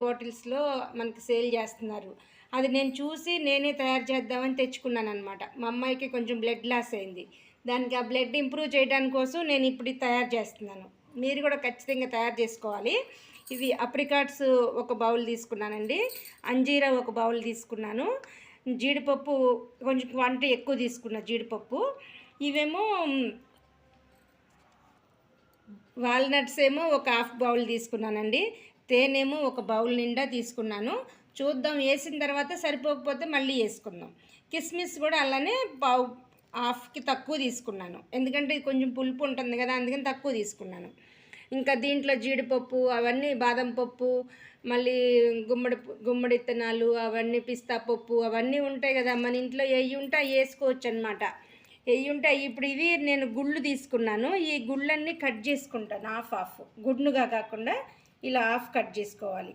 బాటిల్స్‌లో మనకి సేల్ జేస్తున్నారు. అది నేను చూసి నేనే తయారు చేద్దామని తెచ్చుకున్నాననమాట. మా అమ్మాయికి కొంచెం బ్లడ్ లాస్ అయింది. దానికి ఆ బ్లడ్ ఇంప్రూవ్ చేయడానికి కోసం నేను ఇప్పుడు ఇది తయారు చేస్తున్నాను. మీరు కూడా ఖచ్చితంగా తయారు చేసుకోవాలి. ఇవి అప్రికాట్స్ ఒక బౌల్ తీసుకున్నానండి. అంజీరా ఒక బౌల్ తీసుకున్నాను. జీడిపప్పు కొంచెం క్వాంటిటీ ఎక్కువ తీసుకున్నా జీడిపప్పు. ఇవేమో వాల్నట్స్ ఏమో ఒక హాఫ్ బౌల్ తీసుకున్నానండి. తేనేమో ఒక బౌల్ నిండా తీసుకున్నాను. చూద్దాం, వేసిన తర్వాత సరిపోకపోతే మళ్ళీ వేసుకుందాం. కిస్మిస్ కూడా అలానే హాఫ్కి తక్కువ తీసుకున్నాను, ఎందుకంటే ఇది కొంచెం పులుపు ఉంటుంది కదా, అందుకని తక్కువ తీసుకున్నాను. ఇంకా దీంట్లో జీడిపప్పు అవన్నీ, బాదం పప్పు, మళ్ళీ గుమ్మడి విత్తనాలు అవన్నీ, పిస్తా పప్పు అవన్నీ ఉంటాయి కదా మన ఇంట్లో. ఏవి ఉంటే అవి వేసుకోవచ్చు అనమాట. ఏవి ఉంటే ఇప్పుడు ఇవి నేను గుళ్ళు తీసుకున్నాను. ఈ గుళ్ళన్నీ కట్ చేసుకుంటాను హాఫ్ హాఫ్, గుడ్నుగా కాకుండా ఇలా హాఫ్ కట్ చేసుకోవాలి.